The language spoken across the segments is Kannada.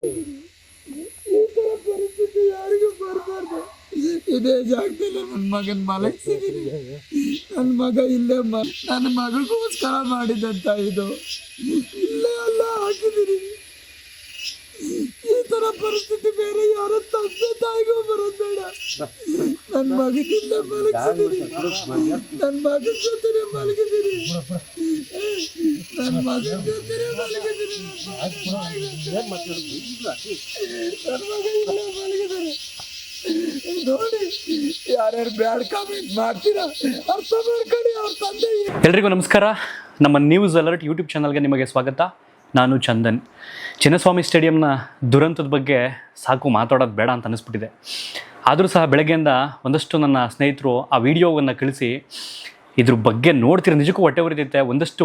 ಈ ತರ ಪರಿಸ್ಥಿತಿ ಯಾರಿಗೂ ಬರಬಾರ್ದು. ಇದೇ ಜಾಗದಲ್ಲಿ ನನ್ನ ಮಗನ ಮಲಗಿಸಿದೀನಿ. ನನ್ನ ಮಗ ಇಲ್ಲೇ ನನ್ನ ಮಗಳಿಗೋಸ್ಕರ ಮಾಡಿದಂತ ಇದು ಇಲ್ಲೇ ಎಲ್ಲ ಹಾಕಿದೀನಿ. ಈ ತರ ಪರಿಸ್ಥಿತಿ ಬೇರೆ ಯಾರ ತಂದೆ ತಾಯಿಗೂ ಬರೋದು ಬೇಡ. ನನ್ನ ಮಗನಿಂದ ಮಲಗಿಸಿದೀನಿ. ನನ್ನ ಮಗನ ಜೊತೆ ಮಲಗಿದೀನಿ. ನನ್ನ ಮಗನ ಜೊತೆ ಮಲಗಿದೀನಿ. ನನ್ನ ಮಗ ಇಲ್ಲೇ ಮಲಗಿದ್ದಾರೆ. ನೋಡಿ, ಯಾರ್ಯಾರು ಬ್ಯಾಡ್ ಕಾಮೆಂಟ್ ಮಾಡ್ತೀರಾ ಅರ್ಥ ಮಾಡ್ಕೊಳ್ಳಿ. ಅವ್ರ ತಂದೆ. ಎಲ್ರಿಗೂ ನಮಸ್ಕಾರ. ನಮ್ಮ ನ್ಯೂಸ್ ಅಲರ್ಟ್ ಯೂಟ್ಯೂಬ್ ಚಾನಲ್ಗೆ ನಿಮಗೆ ಸ್ವಾಗತ. ನಾನು ಚಂದನ್. ಚಿನ್ನಸ್ವಾಮಿ ಸ್ಟೇಡಿಯಂನ ದುರಂತದ ಬಗ್ಗೆ ಸಾಕು ಮಾತಾಡೋದು ಬೇಡ ಅಂತ ಅನ್ನಿಸ್ಬಿಟ್ಟಿದೆ. ಆದರೂ ಸಹ ಬೆಳಗ್ಗೆಯಿಂದ ಒಂದಷ್ಟು ನನ್ನ ಸ್ನೇಹಿತರು ಆ ವಿಡಿಯೋವನ್ನು ಕಳಿಸಿ ಇದ್ರ ಬಗ್ಗೆ ನೋಡ್ತೀರ ನಿಜಕ್ಕೂ ಹೊಟ್ಟೆ ಉರಿತೈತೆ. ಒಂದಷ್ಟು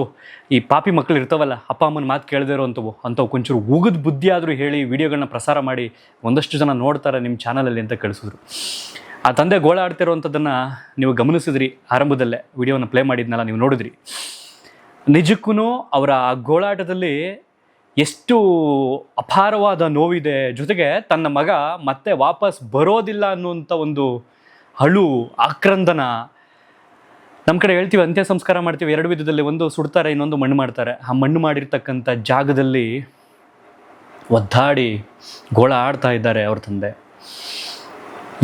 ಈ ಪಾಪಿ ಮಕ್ಕಳು ಇರ್ತಾವಲ್ಲ, ಅಪ್ಪ ಅಮ್ಮನ ಮಾತು ಕೇಳದೇ ಇರೋವಂಥವು ಅಂಥವು ಕೊಂಚೂರು ಉಗಿದ ಬುದ್ಧಿ ಆದರೂ ಹೇಳಿ ವಿಡಿಯೋಗಳನ್ನ ಪ್ರಸಾರ ಮಾಡಿ ಒಂದಷ್ಟು ಜನ ನೋಡ್ತಾರೆ ನಿಮ್ಮ ಚಾನಲಲ್ಲಿ ಅಂತ ಕಳಿಸಿದ್ರು. ಆ ತಂದೆ ಗೋಳ ಆಡ್ತಿರೋವಂಥದ್ದನ್ನು ನೀವು ಗಮನಿಸಿದ್ರಿ. ಆರಂಭದಲ್ಲೇ ವಿಡಿಯೋನ ಪ್ಲೇ ಮಾಡಿದ್ನಲ್ಲ, ನೀವು ನೋಡಿದ್ರಿ. ನಿಜಕ್ಕೂ ಅವರ ಆ ಗೋಳಾಟದಲ್ಲಿ ಎಷ್ಟು ಅಪಾರವಾದ ನೋವಿದೆ, ಜೊತೆಗೆ ತನ್ನ ಮಗ ಮತ್ತೆ ವಾಪಸ್ ಬರೋದಿಲ್ಲ ಅನ್ನುವಂಥ ಒಂದು ಅಳು, ಆಕ್ರಂದನ. ನಮ್ಮ ಕಡೆ ಹೇಳ್ತೀವಿ ಅಂತ್ಯ ಸಂಸ್ಕಾರ ಮಾಡ್ತೀವಿ ಎರಡು ವಿಧದಲ್ಲಿ, ಒಂದು ಸುಡ್ತಾರೆ, ಇನ್ನೊಂದು ಮಣ್ಣು ಮಾಡ್ತಾರೆ. ಆ ಮಣ್ಣು ಮಾಡಿರ್ತಕ್ಕಂಥ ಜಾಗದಲ್ಲಿ ಒದ್ದಾಡಿ ಗೋಳ ಆಡ್ತಾ ಇದ್ದಾರೆ ಅವ್ರ ತಂದೆ.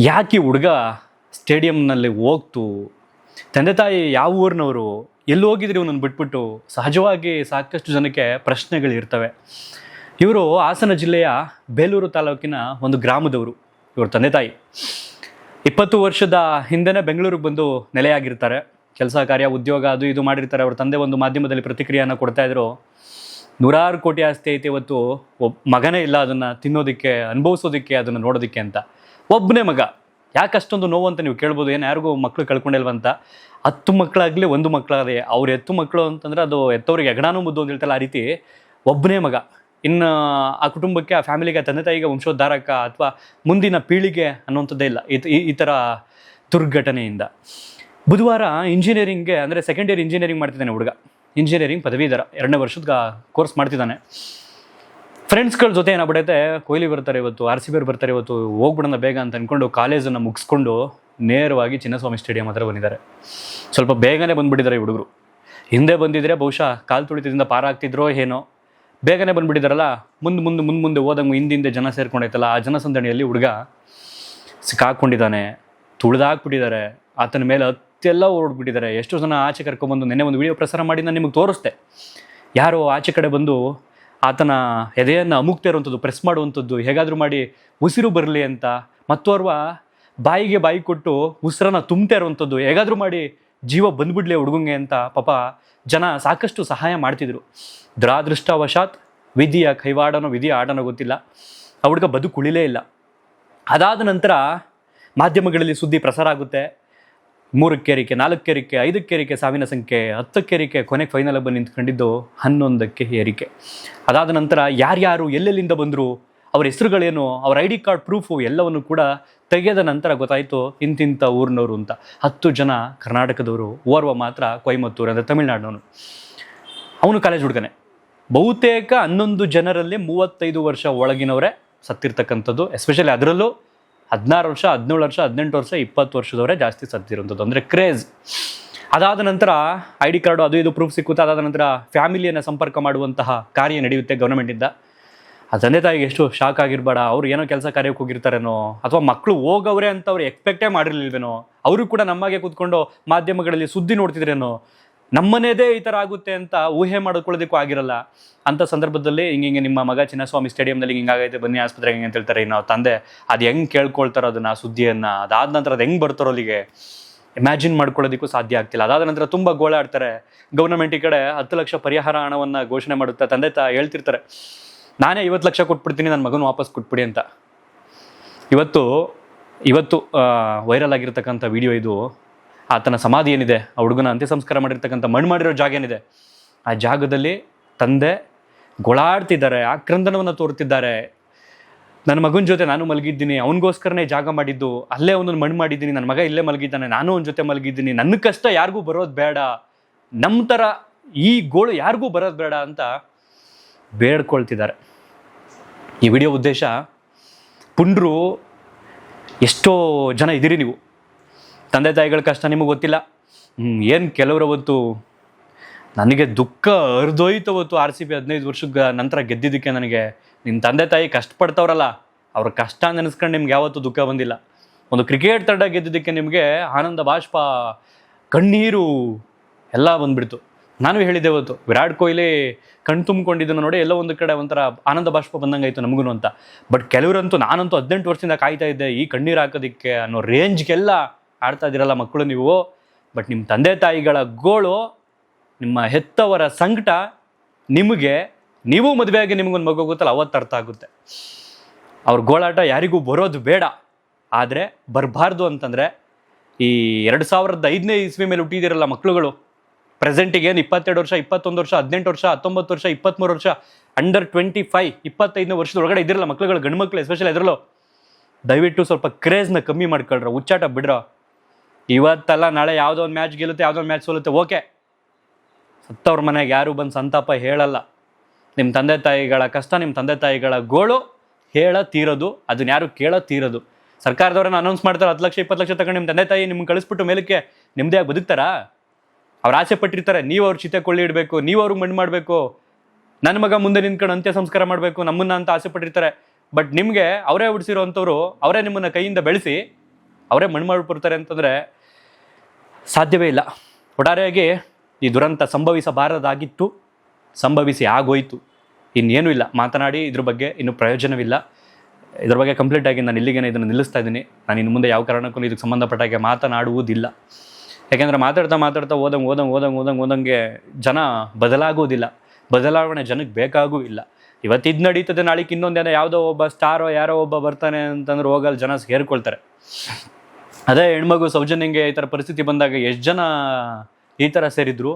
ಯಾಕೆ ಹುಡುಗ ಸ್ಟೇಡಿಯಂನಲ್ಲಿ ಹೋಗ್ತು, ತಂದೆ ತಾಯಿ ಯಾವ ಊರಿನವರು, ಎಲ್ಲಿ ಹೋಗಿದ್ರಿ ಇವನನ್ನು ಬಿಟ್ಬಿಟ್ಟು? ಸಹಜವಾಗಿ ಸಾಕಷ್ಟು ಜನಕ್ಕೆ ಪ್ರಶ್ನೆಗಳಿರ್ತವೆ. ಇವರು ಹಾಸನ ಜಿಲ್ಲೆಯ ಬೇಲೂರು ತಾಲೂಕಿನ ಒಂದು ಗ್ರಾಮದವರು. ಇವ್ರ ತಂದೆ ತಾಯಿ 20 ವರ್ಷದ ಹಿಂದೆನೇ ಬೆಂಗಳೂರಿಗೆ ಬಂದು ನೆಲೆಯಾಗಿರ್ತಾರೆ. ಕೆಲಸ ಕಾರ್ಯ ಉದ್ಯೋಗ ಅದು ಇದು ಮಾಡಿರ್ತಾರೆ. ಅವ್ರ ತಂದೆ ಒಂದು ಮಾಧ್ಯಮದಲ್ಲಿ ಪ್ರತಿಕ್ರಿಯೆಯನ್ನು ಕೊಡ್ತಾ ಇದ್ರು. 100 ಕೋಟಿ ಆಸ್ತಿ ಐತೆ, ಇವತ್ತು ಮಗನೇ ಇಲ್ಲ ಅದನ್ನು ತಿನ್ನೋದಕ್ಕೆ, ಅನುಭವಿಸೋದಕ್ಕೆ, ಅದನ್ನು ನೋಡೋದಕ್ಕೆ ಅಂತ. ಒಬ್ಬನೇ ಮಗ, ಯಾಕೆ ಅಷ್ಟೊಂದು ನೋವು ಅಂತ ನೀವು ಕೇಳ್ಬೋದು. ಏನು ಯಾರಿಗೂ ಮಕ್ಕಳು ಕಳ್ಕೊಂಡಿಲ್ವಂತ? 10 ಮಕ್ಕಳಾಗಲಿ 1 ಮಕ್ಕಳಾಗಲಿ, ಅವ್ರು ಎತ್ತು ಮಕ್ಕಳು ಅಂತಂದರೆ ಅದು ಎತ್ತವ್ರಿಗೆ ಎಗಣಾನು ಮುದ್ದು ಅಂತ ಹೇಳ್ತಲ್ಲ, ಆ ರೀತಿ ಒಬ್ಬನೇ ಮಗ. ಇನ್ನು ಆ ಕುಟುಂಬಕ್ಕೆ, ಆ ಫ್ಯಾಮಿಲಿಗೆ, ತಂದೆ ತಾಯಿಗೆ ವಂಶೋದ್ಧಾರಕ ಅಥವಾ ಮುಂದಿನ ಪೀಳಿಗೆ ಅನ್ನುವಂಥದ್ದೇ ಇಲ್ಲ ಈ ಥರ ದುರ್ಘಟನೆಯಿಂದ. ಬುಧವಾರ ಇಂಜಿನಿಯರಿಂಗ್ಗೆ, ಅಂದರೆ ಸೆಕೆಂಡ್ ಇಯರ್ ಇಂಜಿನಿಯರಿಂಗ್ ಮಾಡ್ತಿದ್ದಾನೆ ಹುಡುಗ. ಇಂಜಿನಿಯರಿಂಗ್ ಪದವೀಧರ, 2ನೇ ವರ್ಷದ ಕೋರ್ಸ್ ಮಾಡ್ತಿದ್ದಾನೆ. ಫ್ರೆಂಡ್ಸ್ಗಳ ಜೊತೆ ಏನಾಗ್ಬಿಡೈತೆ, ಕೊಹ್ಲಿ ಬರ್ತಾರೆ ಇವತ್ತು, RCB ಬರ್ತಾರೆ ಇವತ್ತು, ಹೋಗ್ಬಿಡೋಣ ಬೇಗ ಅಂತ ಅಂದ್ಕೊಂಡು ಕಾಲೇಜನ್ನು ಮುಗಿಸ್ಕೊಂಡು ನೇರವಾಗಿ ಚಿನ್ನಸ್ವಾಮಿ ಸ್ಟೇಡಿಯಂ ಹತ್ರ ಬಂದಿದ್ದಾರೆ. ಸ್ವಲ್ಪ ಬೇಗನೆ ಬಂದುಬಿಟ್ಟಿದ್ದಾರೆ ಈ ಹುಡುಗರು. ಹಿಂದೆ ಬಂದಿದ್ರೆ ಬಹುಶಃ ಕಾಲು ತುಳಿತದಿಂದ ಪಾರಾಗ್ತಿದ್ರೋ ಏನೋ. ಬೇಗನೆ ಬಂದುಬಿಟ್ಟಿದ್ದಾರಲ್ಲ, ಮುಂದೆ ಹೋದಂಗೆ ಹಿಂದೆ ಜನ ಸೇರ್ಕೊಂಡೈತಲ್ಲ, ಆ ಜನಸಂದಣಿಯಲ್ಲಿ ಹುಡುಗ ಸಿಕ್ಕಾಕೊಂಡಿದ್ದಾನೆ. ತುಳಿದಾಕ್ಬಿಟ್ಟಿದ್ದಾರೆ. ಆತನ ಮೇಲೆ ಹತ್ತೆಲ್ಲ ಓಡ್ಬಿಟ್ಟಿದ್ದಾರೆ. ಎಷ್ಟೋ ಜನ ಆಚೆ ಕರ್ಕೊಂಡ್ಬಂದು ನೆನ್ನೆ ಒಂದು ವಿಡಿಯೋ ಪ್ರಸಾರ ಮಾಡಿ ನಾನು ನಿಮಗೆ ತೋರಿಸ್ದೆ. ಯಾರೋ ಆಚೆ ಕಡೆ ಬಂದು ಆತನ ಎದೆಯನ್ನು ಅಮುಕ್ತಾ ಇರುವಂಥದ್ದು, ಪ್ರೆಸ್ ಮಾಡುವಂಥದ್ದು, ಹೇಗಾದರೂ ಮಾಡಿ ಉಸಿರು ಬರಲಿ ಅಂತ. ಮತ್ತೋರ್ವ ಬಾಯಿಗೆ ಬಾಯಿ ಕೊಟ್ಟು ಉಸಿರನ್ನ ತುಂಬ್ತಾ ಇರುವಂಥದ್ದು, ಹೇಗಾದರೂ ಮಾಡಿ ಜೀವ ಬಂದ್ಬಿಡ್ಲಿ ಹುಡುಗಂಗೆ ಅಂತ ಪಾಪ ಜನ ಸಾಕಷ್ಟು ಸಹಾಯ ಮಾಡ್ತಿದ್ರು. ದುರಾದೃಷ್ಟವಶಾತ್ ವಿಧಿಯ ಕೈವಾಡನೋ ವಿಧಿಯ ಆಡನೋ ಗೊತ್ತಿಲ್ಲ, ಆ ಹುಡುಗ ಬದುಕುಳಿಲೇ ಇಲ್ಲ. ಅದಾದ ನಂತರ ಮಾಧ್ಯಮಗಳಲ್ಲಿ ಸುದ್ದಿ ಪ್ರಸಾರ ಆಗುತ್ತೆ. 3ಕ್ಕೆ ಏರಿಕೆ, 4ಕ್ಕೆ ಏರಿಕೆ, 5ಕ್ಕೆ ಏರಿಕೆ, ಸಾವಿನ ಸಂಖ್ಯೆ 10ಕ್ಕೆ ಏರಿಕೆ, ಕೊನೆಗೆ ಫೈನಲ್ ಬಂದು ನಿಂತ್ಕೊಂಡಿದ್ದು 11ಕ್ಕೆ ಏರಿಕೆ. ಅದಾದ ನಂತರ ಯಾರ್ಯಾರು ಎಲ್ಲೆಲ್ಲಿಂದ ಬಂದರು, ಅವರ ಹೆಸರುಗಳೇನು, ಅವರ ID ಕಾರ್ಡ್ ಪ್ರೂಫು ಎಲ್ಲವನ್ನು ಕೂಡ ತೆಗೆದ ನಂತರ ಗೊತ್ತಾಯಿತು ಇಂತಿಂಥ ಊರಿನವರು ಅಂತ. 10 ಜನ ಕರ್ನಾಟಕದವರು, ಓರ್ವ ಮಾತ್ರ ಕೊಯಮತ್ತೂರು ಅಂದರೆ ತಮಿಳ್ನಾಡಿನವನು. ಅವನು ಕಾಲೇಜ್ ಹುಡುಗನೆ. ಬಹುತೇಕ 11 ಜನರಲ್ಲಿ 35 ವರ್ಷ ಒಳಗಿನವರೇ ಸತ್ತಿರ್ತಕ್ಕಂಥದ್ದು. ಎಸ್ಪೆಷಲಿ ಅದರಲ್ಲೂ 16 ವರ್ಷ, 17 ವರ್ಷ, 18 ವರ್ಷ, 20 ವರ್ಷದವರೇ ಜಾಸ್ತಿ ಸತ್ತಿರುವಂಥದ್ದು, ಅಂದರೆ ಕ್ರೇಜ್. ಅದಾದ ನಂತರ ID ಕಾರ್ಡು ಅದು ಇದು ಪ್ರೂಫ್ ಸಿಕ್ಕುತ್ತೆ. ಅದಾದ ನಂತರ ಫ್ಯಾಮಿಲಿಯನ್ನು ಸಂಪರ್ಕ ಮಾಡುವಂತಹ ಕಾರ್ಯ ನಡೆಯುತ್ತೆ ಗೌರ್ಮೆಂಟಿಂದ. ಆ ತಂದೆ ತಾಯಿಗೆ ಎಷ್ಟು ಶಾಕ್ ಆಗಿರಬೇಡ. ಅವ್ರು ಏನೋ ಕೆಲಸ ಕಾರ್ಯಕ್ಕೆ ಹೋಗಿರ್ತಾರೇನೋ, ಅಥವಾ ಮಕ್ಕಳು ಹೋಗವ್ರೆ ಅಂತ ಅವ್ರು ಎಕ್ಸ್ಪೆಕ್ಟೇ ಮಾಡಿರಲಿಲ್ವೇನೋ. ಅವರು ಕೂಡ ನಮ್ಮಾಗೆ ಕೂತ್ಕೊಂಡು ಮಾಧ್ಯಮಗಳಲ್ಲಿ ಸುದ್ದಿ ನೋಡ್ತಿದ್ರೇನೋ. ನಮ್ಮನೇದೇ ಈ ಥರ ಆಗುತ್ತೆ ಅಂತ ಊಹೆ ಮಾಡ್ಕೊಳ್ಳೋದಕ್ಕೂ ಆಗಿರಲ್ಲ. ಅಂಥ ಸಂದರ್ಭದಲ್ಲಿ ಹಿಂಗೆ ನಿಮ್ಮ ಮಗ ಚಿನ್ನಸ್ವಾಮಿ ಸ್ಟೇಡಿಯಂನಲ್ಲಿ ಹಿಂಗಾಗೈತೆ, ಬನ್ನಿ ಆಸ್ಪತ್ರೆಗೆ ಹೆಂಗೆ ಅಂತ ಹೇಳ್ತಾರೆ. ಇನ್ನು ತಂದೆ ಅದು ಹೆಂಗೆ ಕೇಳ್ಕೊಳ್ತಾರೋ ಅದನ್ನು, ಸುದ್ದಿಯನ್ನು. ಅದಾದ ನಂತರ ಅದು ಹೆಂಗೆ ಬರ್ತಾರೋ ಅಲ್ಲಿಗೆ ಇಮ್ಯಾಜಿನ್ ಮಾಡ್ಕೊಳ್ಳೋದಕ್ಕೂ ಸಾಧ್ಯ ಆಗ್ತಿಲ್ಲ. ಅದಾದ ನಂತರ ತುಂಬ ಗೋಳಾಡ್ತಾರೆ. ಗೌರ್ಮೆಂಟ್ ಈ ಕಡೆ 10 ಲಕ್ಷ ಪರಿಹಾರ ಹಣವನ್ನು ಘೋಷಣೆ ಮಾಡುತ್ತೆ. ತಂದೆ ಹೇಳ್ತಿರ್ತಾರೆ, ನಾನೇ 50 ಲಕ್ಷ ಕೊಟ್ಬಿಡ್ತೀನಿ, ನನ್ನ ಮಗನ ವಾಪಸ್ ಕೊಟ್ಬಿಡಿ ಅಂತ. ಇವತ್ತು ವೈರಲ್ ಆಗಿರ್ತಕ್ಕಂಥ ವಿಡಿಯೋ ಇದು. ಆತನ ಸಮಾಧಿ ಏನಿದೆ, ಆ ಹುಡುಗನ ಅಂತ್ಯ ಸಂಸ್ಕಾರ ಮಾಡಿರ್ತಕ್ಕಂಥ ಮಣ್ಣು ಮಾಡಿರೋ ಜಾಗ ಏನಿದೆ, ಆ ಜಾಗದಲ್ಲಿ ತಂದೆ ಗೋಳಾಡ್ತಿದ್ದಾರೆ, ಆಕ್ರಂದನವನ್ನು ತೋರುತ್ತಿದ್ದಾರೆ. ನನ್ನ ಮಗನ ಜೊತೆ ನಾನು ಮಲಗಿದ್ದೀನಿ, ಅವನಿಗೋಸ್ಕರನೇ ಜಾಗ ಮಾಡಿದ್ದು, ಅಲ್ಲೇ ಅವನನ್ನು ಮಣ್ಣು ಮಾಡಿದ್ದೀನಿ, ನನ್ನ ಮಗ ಇಲ್ಲೇ ಮಲಗಿದ್ದಾನೆ, ನಾನು ಅವನ ಜೊತೆ ಮಲಗಿದ್ದೀನಿ, ನನ್ನ ಕಷ್ಟ ಯಾರಿಗೂ ಬರೋದು ಬೇಡ, ನಮ್ಮ ಥರ ಈ ಗೋಳು ಯಾರಿಗೂ ಬರೋದು ಬೇಡ ಅಂತ ಬೇಡ್ಕೊಳ್ತಿದ್ದಾರೆ. ಈ ವಿಡಿಯೋ ಉದ್ದೇಶ, ಪುಂಡ್ರು ಎಷ್ಟೋ ಜನ ಇದ್ದೀರಿ ನೀವು, ತಂದೆ ತಾಯಿಗಳ ಕಷ್ಟ ನಿಮಗೆ ಗೊತ್ತಿಲ್ಲ. ಏನು ಕೆಲವರು ಅವತ್ತು ನನಗೆ ದುಃಖ ಹರಿದೋಯ್ತು ಅವತ್ತು RCB 15 ವರ್ಷದ ನಂತರ ಗೆದ್ದಿದ್ದಕ್ಕೆ. ನನಗೆ ನಿಮ್ಮ ತಂದೆ ತಾಯಿ ಕಷ್ಟಪಡ್ತವ್ರಲ್ಲ, ಅವ್ರ ಕಷ್ಟ ನೆನೆಸ್ಕೊಂಡು ನಿಮ್ಗೆ ಯಾವತ್ತೂ ದುಃಖ ಬಂದಿಲ್ಲ. ಒಂದು ಕ್ರಿಕೆಟ್ ತಂಡ ಗೆದ್ದಿದ್ದಕ್ಕೆ ನಿಮಗೆ ಆನಂದ ಬಾಷ್ಪ, ಕಣ್ಣೀರು ಎಲ್ಲ ಬಂದುಬಿಡ್ತು. ನಾನು ಹೇಳಿದ್ದೆ ಅವತ್ತು, ವಿರಾಟ್ ಕೊಹ್ಲಿ ಕಣ್ ತುಂಬಿಕೊಂಡಿದ್ದನ್ನು ನೋಡಿ ಎಲ್ಲೋ ಒಂದು ಕಡೆ ಒಂಥರ ಆನಂದ ಬಾಷ್ಪ ಬಂದಂಗೆ ಆಯಿತು ನಮಗೂ ಅಂತ. ಬಟ್ ಕೆಲವರಂತೂ, ನಾನಂತೂ 18 ವರ್ಷದಿಂದ ಕಾಯ್ತಾ ಇದ್ದೆ ಈ ಕಣ್ಣೀರು ಹಾಕೋದಕ್ಕೆ ಅನ್ನೋ ರೇಂಜ್ಗೆಲ್ಲ ಆಡ್ತಾ ಇದ್ದೀರಲ್ಲ ಮಕ್ಕಳು ನೀವು. ಬಟ್ ನಿಮ್ಮ ತಂದೆ ತಾಯಿಗಳ ಗೋಳು, ನಿಮ್ಮ ಹೆತ್ತವರ ಸಂಕಟ ನಿಮಗೆ, ನೀವು ಮದುವೆಯಾಗಿ ನಿಮಗೊಂದು ಮಗು ಗೊತ್ತಲ್ಲ, ಅವತ್ತು ಅರ್ಥ ಆಗುತ್ತೆ. ಅವ್ರ ಗೋಳಾಟ ಯಾರಿಗೂ ಬರೋದು ಬೇಡ, ಆದರೆ ಬರಬಾರ್ದು ಅಂತಂದರೆ ಈ 2005ನೇ ಇಸ್ವಿ ಮೇಲೆ ಹುಟ್ಟಿದಿರಲ್ಲ ಮಕ್ಕಳುಗಳು, ಪ್ರೆಸೆಂಟಿಗೆ ಏನು 22 ವರ್ಷ, 21 ವರ್ಷ, 18 ವರ್ಷ, 19 ವರ್ಷ, 23 ವರ್ಷ, ಅಂಡರ್ 25, 25ನೇ ವರ್ಷದೊಳಗಡೆ ಇದ್ದಿರಲ್ಲ ಮಕ್ಕಳುಗಳು, ಗಂಡು ಮಕ್ಕಳು ಎಸ್ಪೆಷಲಿ ಎದ್ರಲ್ಲೋ, ದಯವಿಟ್ಟು ಸ್ವಲ್ಪ ಕ್ರೇಜ್ನ ಕಮ್ಮಿ ಮಾಡ್ಕೊಳ್ರ, ಹುಚ್ಚಾಟ ಬಿಡ್ರ. ಇವತ್ತಲ್ಲ ನಾಳೆ ಯಾವುದೋ ಒಂದು ಮ್ಯಾಚ್ ಗೆಲ್ಲುತ್ತೆ, ಯಾವುದೋ ಒಂದು ಮ್ಯಾಚ್ ಸೋಲುತ್ತೆ, ಓಕೆ. ಸತ್ತವ್ರ ಮನೆಗೆ ಯಾರು ಬಂದು ಸಂತಾಪ ಹೇಳಲ್ಲ. ನಿಮ್ಮ ತಂದೆ ತಾಯಿಗಳ ಕಷ್ಟ, ನಿಮ್ಮ ತಂದೆ ತಾಯಿಗಳ ಗೋಳು ತೀರೋದು, ಅದನ್ನ ಯಾರು ತೀರೋದು. ಸರ್ಕಾರದವ್ರನ್ನ ಅನೌನ್ಸ್ ಮಾಡ್ತಾರೆ 10 ಲಕ್ಷ 20 ಲಕ್ಷ ತಗೊಂಡು ನಿಮ್ಮ ತಂದೆ ತಾಯಿ ನಿಮ್ಗೆ ಕಳಿಸ್ಬಿಟ್ಟು ಮೇಲಕ್ಕೆ ನಿಮ್ಮದೇ ಬದುಕ್ತಾರಾ? ಅವ್ರು ಆಸೆ ಪಟ್ಟಿರ್ತಾರೆ, ನೀವು ಅವ್ರ ಚಿತೆ ಕೊಳ್ಳಿ ಇಡಬೇಕು, ನೀವು ಅವ್ರಿಗೆ ಮಣ್ಣು ಮಾಡಬೇಕು, ನನ್ನ ಮಗ ಮುಂದೆ ನಿಂತ್ಕೊಂಡು ಅಂತ್ಯ ಸಂಸ್ಕಾರ ಮಾಡಬೇಕು ನಮ್ಮನ್ನ ಅಂತ ಆಸೆ ಪಟ್ಟಿರ್ತಾರೆ. ಬಟ್ ನಿಮಗೆ ಅವರೇ ಹುಡ್ಸಿರೋ ಅಂಥವ್ರು, ಅವರೇ ನಿಮ್ಮನ್ನು ಕೈಯಿಂದ ಬೆಳೆಸಿ ಅವರೇ ಮಣ್ಣು ಮಾಡಿಬಿಡ್ತಾರೆ ಅಂತಂದರೆ ಸಾಧ್ಯವೇ ಇಲ್ಲ. ಒಟ್ಟಾರೆಯಾಗಿ ಈ ದುರಂತ ಸಂಭವಿಸಬಾರದಾಗಿತ್ತು, ಸಂಭವಿಸಿ ಆಗೋಯ್ತು. ಇನ್ನೇನೂ ಇಲ್ಲ ಮಾತನಾಡಿ ಇದ್ರ ಬಗ್ಗೆ ಇನ್ನೂ ಪ್ರಯೋಜನವಿಲ್ಲ. ಇದ್ರ ಬಗ್ಗೆ ಕಂಪ್ಲೀಟಾಗಿ ನಾನು ಇಲ್ಲಿಗೇನೆ ಇದನ್ನು ನಿಲ್ಲಿಸ್ತಾ ಇದ್ದೀನಿ. ನಾನು ಇನ್ನು ಮುಂದೆ ಯಾವ ಕಾರಣಕ್ಕೂ ಇದಕ್ಕೆ ಸಂಬಂಧಪಟ್ಟಾಗೆ ಮಾತನಾಡುವುದಿಲ್ಲ. ಯಾಕೆಂದರೆ ಮಾತಾಡ್ತಾ ಓದಂಗೆ ಜನ ಬದಲಾಗೋದಿಲ್ಲ, ಬದಲಾವಣೆ ಜನಕ್ಕೆ ಬೇಕಾಗೂ ಇಲ್ಲ. ಇವತ್ತಿದ್ದು ನಡೀತದೆ, ನಾಳೆಗೆ ಇನ್ನೊಂದೇನೋ ಯಾವುದೋ ಒಬ್ಬ ಸ್ಟಾರೋ ಯಾರೋ ಒಬ್ಬ ಬರ್ತಾನೆ ಅಂತಂದ್ರೆ ಹೋಗಲ್ಲಿ ಜನ ಸೇರ್ಕೊಳ್ತಾರೆ. ಅದೇ ಹೆಣ್ಮಗು ಸೌಜನ್ಯಂಗೆ ಈ ಥರ ಪರಿಸ್ಥಿತಿ ಬಂದಾಗ ಎಷ್ಟು ಜನ ಈ ಥರ ಸೇರಿದ್ರು.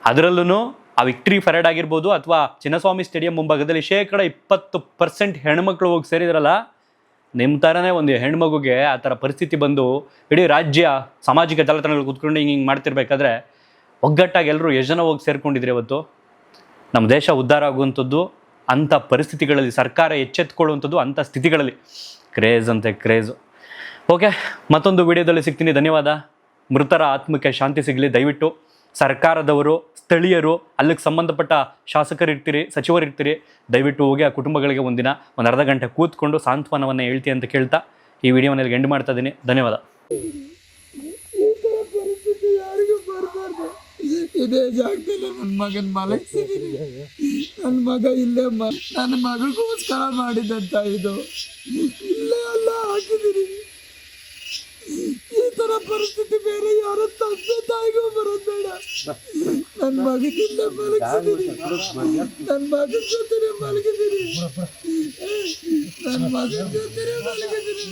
ಅದರಲ್ಲೂ ಆ ವಿಕ್ಟ್ರಿ ಪರೇಡ್ ಆಗಿರ್ಬೋದು ಅಥವಾ ಚಿನ್ನಸ್ವಾಮಿ ಸ್ಟೇಡಿಯಂ ಮುಂಭಾಗದಲ್ಲಿ 20% ಹೆಣ್ಮಕ್ಳು ಹೋಗಿ ಸೇರಿದ್ರಲ್ಲ, ನಿಮ್ಮ ಥರನೇ ಒಂದು ಹೆಣ್ಮಗುಗೆ ಆ ಥರ ಪರಿಸ್ಥಿತಿ ಬಂದು ಇಡೀ ರಾಜ್ಯ ಸಾಮಾಜಿಕ ಜಾಲತಾಣಗಳು ಕೂತ್ಕೊಂಡು ಹಿಂಗೆ ಮಾಡ್ತಿರ್ಬೇಕಾದ್ರೆ ಒಗ್ಗಟ್ಟಾಗಿ ಎಲ್ಲರೂ ಎಷ್ಟು ಜನ ಹೋಗಿ ಸೇರ್ಕೊಂಡಿದ್ರೆ ಇವತ್ತು ನಮ್ಮ ದೇಶ ಉದ್ಧಾರ ಆಗುವಂಥದ್ದು ಅಂಥ ಪರಿಸ್ಥಿತಿಗಳಲ್ಲಿ, ಸರ್ಕಾರ ಎಚ್ಚೆತ್ಕೊಳ್ಳುವಂಥದ್ದು ಅಂಥ ಸ್ಥಿತಿಗಳಲ್ಲಿ. ಕ್ರೇಜ್ ಅಂತೆ ಕ್ರೇಜು. ಓಕೆ, ಮತ್ತೊಂದು ವಿಡಿಯೋದಲ್ಲಿ ಸಿಗ್ತೀನಿ. ಧನ್ಯವಾದ. ಮೃತರ ಆತ್ಮಕ್ಕೆ ಶಾಂತಿ ಸಿಗಲಿ. ದಯವಿಟ್ಟು ಸರ್ಕಾರದವರು, ಸ್ಥಳೀಯರು, ಅಲ್ಲಿಗೆ ಸಂಬಂಧಪಟ್ಟ ಶಾಸಕರಿರ್ತೀರಿ, ಸಚಿವರಿರ್ತೀರಿ, ದಯವಿಟ್ಟು ಹೋಗಿ ಆ ಕುಟುಂಬಗಳಿಗೆ ಒಂದಿನ ಒಂದು ಅರ್ಧ ಗಂಟೆ ಕೂತ್ಕೊಂಡು ಸಾಂತ್ವನವನ್ನು ಹೇಳ್ತಿ ಅಂತ ಕೇಳ್ತಾ ಈ ವಿಡಿಯೋನಲ್ಲಿ ಎಂಡ್ ಮಾಡ್ತಾ ಇದ್ದೀನಿ. ಧನ್ಯವಾದ. ಈ ಥರ ಪರಿಸ್ಥಿತಿ ಯಾರಿಗೂ ಬರಬಾರ್ದು. ಇದೇ ಜಾಗದಲ್ಲಿ ನನ್ನ ಮಗನ ಮಲಗಿಸಿದ್ದೀನಿ. ನನ್ನ ಮಗ ಇಲ್ಲೇ ನನ್ನ ಮಗಳಿಗೋಸ್ಕರ ಮಾಡಿದಂತ ಇದು ಇಲ್ಲೇ ಎಲ್ಲ ಹಾಕಿದ್ದೀನಿ. ಈ ಥರ ಪರಿಸ್ಥಿತಿ ಬೇರೆ ಯಾರ ತಂದೆ ತಾಯಿಗೂ ಬರೋದು ಬೇಡ. ನನ್ನ ಮಗನಿಂದ ಮಲಗಿಸಿದ್ದೀನಿ, ನನ್ನ ಮಗನ ಜೊತೆ ಮಲಗಿದ್ದೀನಿ, ನನ್ನ ಮಗನ ಜೊತೆ ಮಲಗಿದ್ದೀನಿ,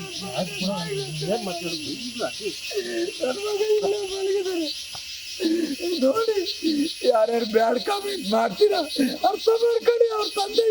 ನನ್ನ ಮಗ ಇಲ್ಲೇ ಮಲಗಿದ್ದಾರೆ. ನೋಡಿ, ಯಾರ್ಯಾರು ಬ್ಯಾಡ್ ಕಾಮೆಂಟ್ ಮಾಡ್ತೀರಾ ಅರ್ಥ ಮಾಡ್ಕೊಳ್ಳಿ. ಅವ್ರ ತಂದೆ